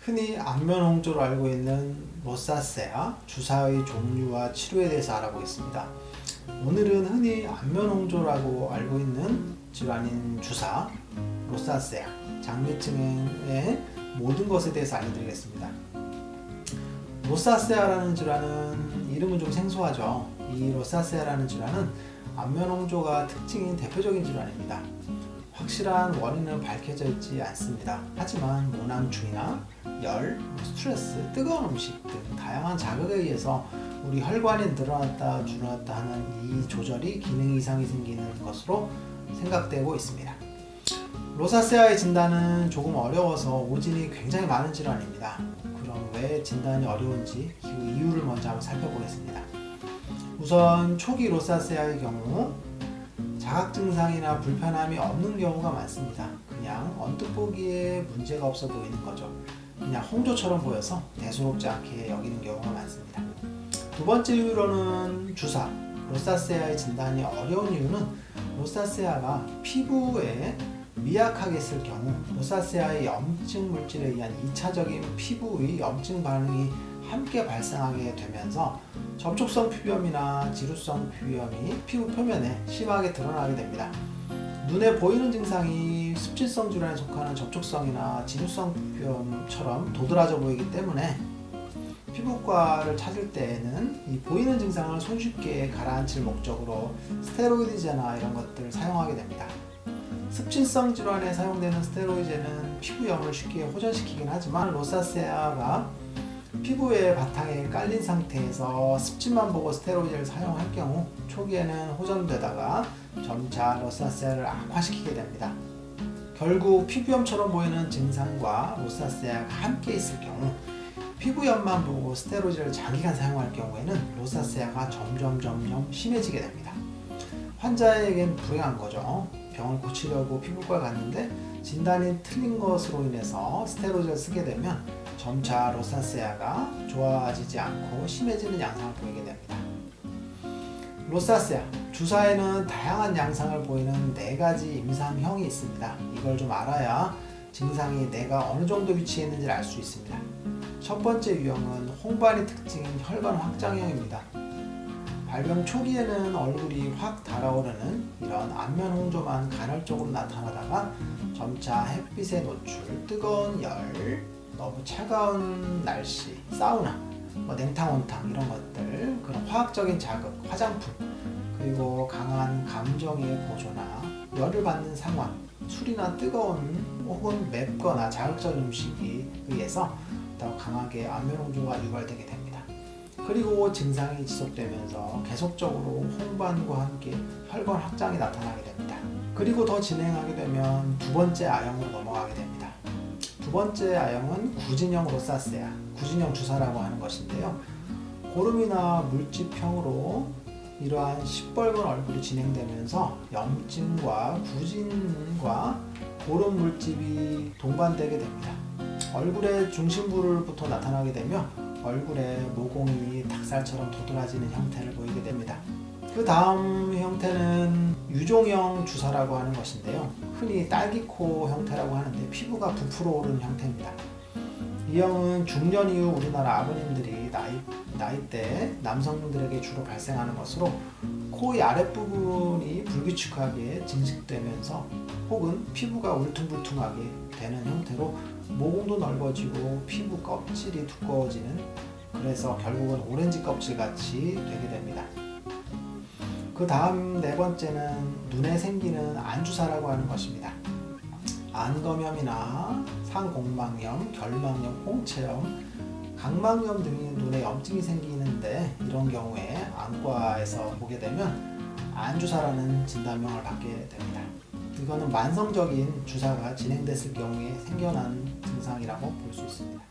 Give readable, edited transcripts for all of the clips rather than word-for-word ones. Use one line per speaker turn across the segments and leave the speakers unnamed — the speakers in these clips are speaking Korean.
흔히 안면홍조로 알고 있는 로사세아 주사의 종류와 치료에 대해서 알아보겠습니다. 오늘은 흔히 안면홍조라고 알고 있는 질환인 주사 로사세아 장미증의 모든 것에 대해서 알려드리겠습니다. 로사세아라는 질환은 이름은 좀 생소하죠. 이 로사세아라는 질환은 안면홍조가 특징인 대표적인 질환입니다. 확실한 원인은 밝혀져 있지 않습니다. 하지만 모낭충이나 열, 스트레스, 뜨거운 음식 등 다양한 자극에 의해서 우리 혈관이 늘어났다 줄어났다 하는 이 조절이 기능 이상이 생기는 것으로 생각되고 있습니다. 로사세아의 진단은 조금 어려워서 오진이 굉장히 많은 질환입니다. 그럼 왜 진단이 어려운지 그 이유를 먼저 한번 살펴보겠습니다. 우선 초기 로사세아의 경우 자각 증상이나 불편함이 없는 경우가 많습니다. 그냥 언뜻 보기에 문제가 없어 보이는 거죠. 그냥 홍조처럼 보여서 대수롭지 않게 여기는 경우가 많습니다. 두 번째 이유로는 주사, 로사세아의 진단이 어려운 이유는 로사세아가 피부에 미약하게 있을 경우 로사세아의 염증 물질에 의한 2차적인 피부의 염증 반응이 함께 발생하게 되면서 접촉성 피부염이나 지루성 피부염이 피부 표면에 심하게 드러나게 됩니다. 눈에 보이는 증상이 습진성 질환에 속하는 접촉성이나 지루성 피부염처럼 도드라져 보이기 때문에 피부과를 찾을 때에는 이 보이는 증상을 손쉽게 가라앉힐 목적으로 스테로이드제나 이런 것들을 사용하게 됩니다. 습진성 질환에 사용되는 스테로이드제는 피부염을 쉽게 호전시키긴 하지만 로사세아가 피부의 바탕에 깔린 상태에서 습진만 보고 스테로이드를 사용할 경우 초기에는 호전되다가 점차 로사세아를 악화시키게 됩니다. 결국 피부염처럼 보이는 증상과 로사세아가 함께 있을 경우 피부염만 보고 스테로이드를 장기간 사용할 경우에는 로사세아가 점점 심해지게 됩니다. 환자에겐 불행한 거죠. 병을 고치려고 피부과 갔는데 진단이 틀린 것으로 인해서 스테로이드를 쓰게 되면 점차 로사세아가 좋아지지 않고 심해지는 양상을 보이게 됩니다. 로사세아, 주사에는 다양한 양상을 보이는 4가지 임상형이 있습니다. 이걸 좀 알아야 증상이 내가 어느 정도 위치에 있는지를 알 수 있습니다. 첫 번째 유형은 홍반이 특징인 혈관 확장형입니다. 발병 초기에는 얼굴이 확 달아오르는 이런 안면 홍조만 간헐적으로 나타나다가 점차 햇빛에 노출, 뜨거운 열, 너무 차가운 날씨, 사우나, 냉탕, 온탕 이런 것들, 그런 화학적인 자극, 화장품, 그리고 강한 감정의 고조나 열을 받는 상황, 술이나 뜨거운 혹은 맵거나 자극적인 음식에 의해서 더 강하게 안면 홍조가 유발되게 됩니다. 그리고 증상이 지속되면서 계속적으로 홍반과 함께 혈관 확장이 나타나게 됩니다. 그리고 더 진행하게 되면 두 번째 A형으로 넘어가게 됩니다. 두 번째 A형은 구진형 로사세아, 구진형 주사라고 하는 것인데요. 고름이나 물집형으로 이러한 시뻘건 얼굴이 진행되면서 염증과 구진과 고름 물집이 동반되게 됩니다. 얼굴의 중심부로부터 나타나게 되며 얼굴에 모공이 닭살처럼 도드라지는 형태를 보이게 됩니다. 그 다음 형태는 유종형 주사라고 하는 것인데요. 흔히 딸기코 형태라고 하는데 피부가 부풀어 오르는 형태입니다. 이 형은 중년 이후 우리나라 아버님들이 나이대 남성분들에게 주로 발생하는 것으로 코의 아랫부분이 불규칙하게 증식되면서 혹은 피부가 울퉁불퉁하게 되는 형태로 모공도 넓어지고 피부 껍질이 두꺼워지는, 그래서 결국은 오렌지 껍질 같이 되게 됩니다. 그 다음 네 번째는 눈에 생기는 안주사라고 하는 것입니다. 안검염이나 상공막염, 결막염, 홍채염, 각막염 등이 눈에 염증이 생기는데 이런 경우에 안과에서 보게 되면 안주사라는 진단명을 받게 됩니다. 이거는 만성적인 주사가 진행됐을 경우에 생겨난 증상이라고 볼 수 있습니다.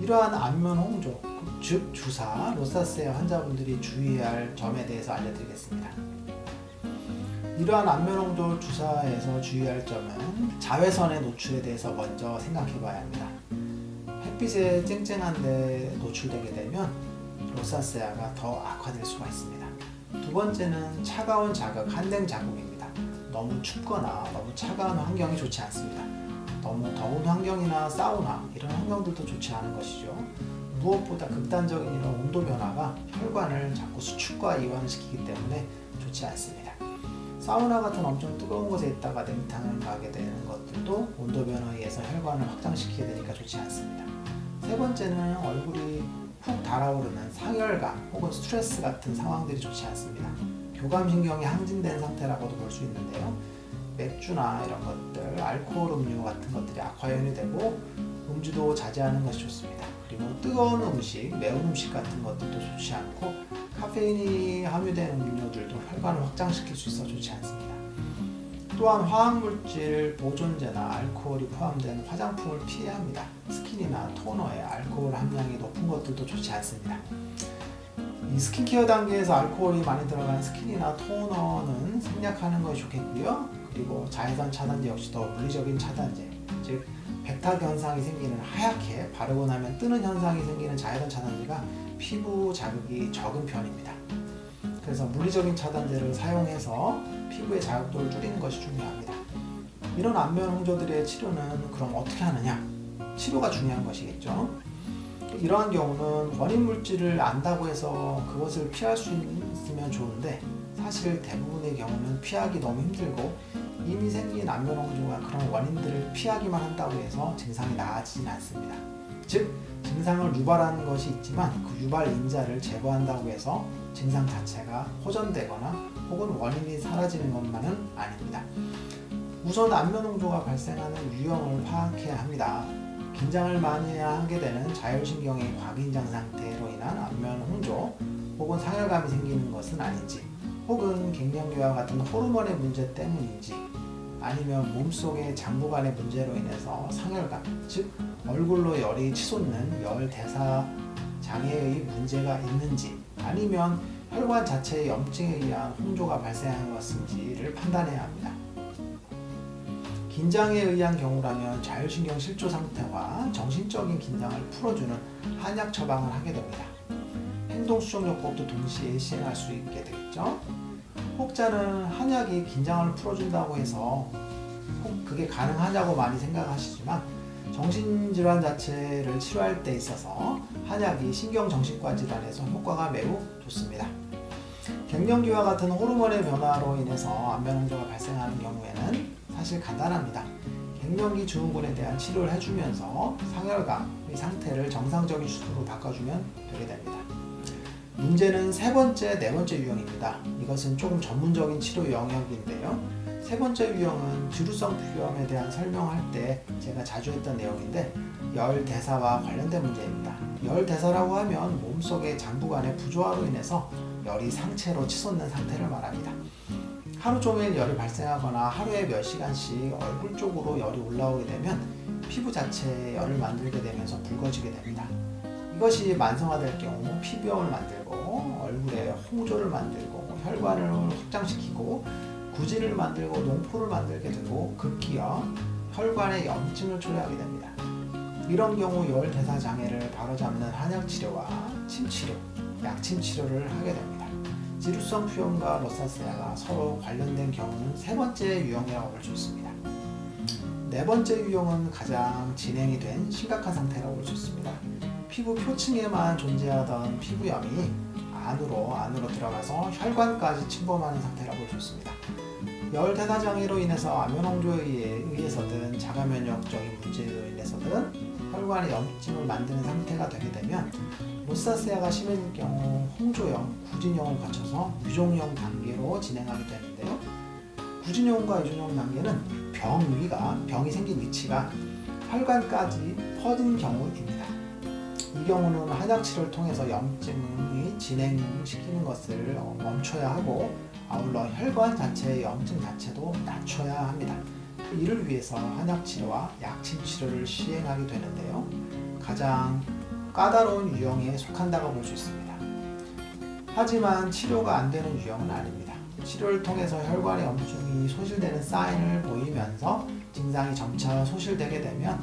이러한 안면 홍조, 즉 주사, 로사세아 환자분들이 주의해야 할 점에 대해서 알려드리겠습니다. 이러한 안면 홍조 주사에서 주의할 점은 자외선의 노출에 대해서 먼저 생각해 봐야 합니다. 햇빛에 쨍쨍한 데 노출되게 되면 로사세아가 더 악화될 수가 있습니다. 두 번째는 차가운 자극, 한랭 자극입니다. 너무 춥거나 너무 차가운 환경이 좋지 않습니다. 너무 더운 환경이나 사우나 이런 환경들도 좋지 않은 것이죠. 무엇보다 극단적인 이런 온도 변화가 혈관을 자꾸 수축과 이완을 시키기 때문에 좋지 않습니다. 사우나 같은 엄청 뜨거운 곳에 있다가 냉탕을 가게 되는 것들도 온도 변화에 의해서 혈관을 확장시키게 되니까 좋지 않습니다. 세 번째는 얼굴이 푹 달아오르는 상열감 혹은 스트레스 같은 상황들이 좋지 않습니다. 교감신경이 항진된 상태라고도 볼 수 있는데요. 맥주나 이런 것들, 알코올 음료 같은 것들이 악화연이 되고 음주도 자제하는 것이 좋습니다. 그리고 뜨거운 음식, 매운 음식 같은 것들도 좋지 않고 카페인이 함유된 음료들도 혈관을 확장시킬 수 있어 좋지 않습니다. 또한 화학물질, 보존제나 알코올이 포함된 화장품을 피해야 합니다. 스킨이나 토너에 알코올 함량이 높은 것들도 좋지 않습니다. 이 스킨케어 단계에서 알코올이 많이 들어간 스킨이나 토너는 생략하는 것이 좋겠고요. 그리고 자외선 차단제 역시도 물리적인 차단제, 즉 백탁 현상이 생기는 하얗게 바르고 나면 뜨는 현상이 생기는 자외선 차단제가 피부 자극이 적은 편입니다. 그래서 물리적인 차단제를 사용해서 피부의 자극도를 줄이는 것이 중요합니다. 이런 안면 홍조들의 치료는 그럼 어떻게 하느냐? 치료가 중요한 것이겠죠. 이러한 경우는 원인 물질을 안다고 해서 그것을 피할 수 있으면 좋은데 사실 대부분의 경우는 피하기 너무 힘들고 이미 생긴 안면 홍조가 그런 원인들을 피하기만 한다고 해서 증상이 나아지진 않습니다. 즉 증상을 유발하는 것이 있지만 그 유발 인자를 제거한다고 해서 증상 자체가 호전되거나 혹은 원인이 사라지는 것만은 아닙니다. 우선 안면 홍조가 발생하는 유형을 파악해야 합니다. 긴장을 많이 하게 되는 자율신경의 과긴장 상태로 인한 안면 홍조 혹은 상열감이 생기는 것은 아닌지, 혹은 갱년기와 같은 호르몬의 문제 때문인지, 아니면 몸속의 장부간의 문제로 인해서 상열감, 즉 얼굴로 열이 치솟는 열 대사 장애의 문제가 있는지, 아니면 혈관 자체의 염증에 의한 홍조가 발생한 것인지를 판단해야 합니다. 긴장에 의한 경우라면 자율신경 실조 상태와 정신적인 긴장을 풀어주는 한약 처방을 하게 됩니다. 행동수정요법도 동시에 시행할 수 있게 되겠죠. 혹자는 한약이 긴장을 풀어준다고 해서 꼭 그게 가능하냐고 많이 생각하시지만 정신질환 자체를 치료할 때 있어서 한약이 신경정신과 질환에서 효과가 매우 좋습니다. 갱년기와 같은 호르몬의 변화로 인해서 안면 홍조가 발생하는 경우에는 사실 간단합니다. 갱년기 증후군에 대한 치료를 해주면서 상열감의 상태를 정상적인 수준으로 바꿔주면 되게 됩니다. 문제는 세 번째, 네 번째 유형입니다. 이것은 조금 전문적인 치료 영역인데요. 세 번째 유형은 지루성 부염에 대한 설명할 때 제가 자주 했던 내용인데 열대사와 관련된 문제입니다. 열대사라고 하면 몸속의 장부간의 부조화로 인해서 열이 상체로 치솟는 상태를 말합니다. 하루 종일 열이 발생하거나 하루에 몇 시간씩 얼굴 쪽으로 열이 올라오게 되면 피부 자체에 열을 만들게 되면서 붉어지게 됩니다. 이것이 만성화될 경우 피부염을 만들고 얼굴에 홍조를 만들고 혈관을 확장시키고 구진을 만들고 농포를 만들게 되고 급기야 혈관에 염증을 초래하게 됩니다. 이런 경우 열대사 장애를 바로잡는 한약 치료와 침치료, 약침 치료를 하게 됩니다. 지루성 부염과 로사세아가 서로 관련된 경우는 세 번째 유형이라고 볼 수 있습니다. 네 번째 유형은 가장 진행이 된 심각한 상태라고 볼 수 있습니다. 피부 표층에만 존재하던 피부염이 안으로 들어가서 혈관까지 침범하는 상태라고 볼 수 있습니다. 열대사 장애로 인해서 안면 홍조에 의해서든 자가면역적인 문제로 인해서든 혈관에 염증을 만드는 상태가 되게 되면 로사세아가 심해질 경우 홍조형, 구진형을 거쳐서 유종형 단계로 진행하게 되는데요. 구진형과 유종형 단계는 병이 생긴 위치가 혈관까지 퍼진 경우입니다. 이 경우는 한약 치료를 통해서 염증이 진행시키는 것을 멈춰야 하고 아울러 혈관 자체의 염증 자체도 낮춰야 합니다. 이를 위해서 한약 치료와 약침 치료를 시행하게 되는데요. 가장 까다로운 유형에 속한다고 볼 수 있습니다. 하지만 치료가 안 되는 유형은 아닙니다. 치료를 통해서 혈관의 염증이 소실되는 사인을 보이면서 증상이 점차 소실되게 되면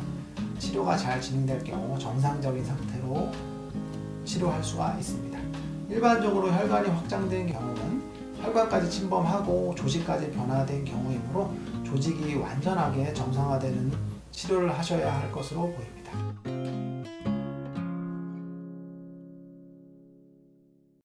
치료가 잘 진행될 경우 정상적인 상태로 치료할 수가 있습니다. 일반적으로 혈관이 확장된 경우는 혈관까지 침범하고 조직까지 변화된 경우이므로 조직이 완전하게 정상화되는 치료를 하셔야 할 것으로 보입니다.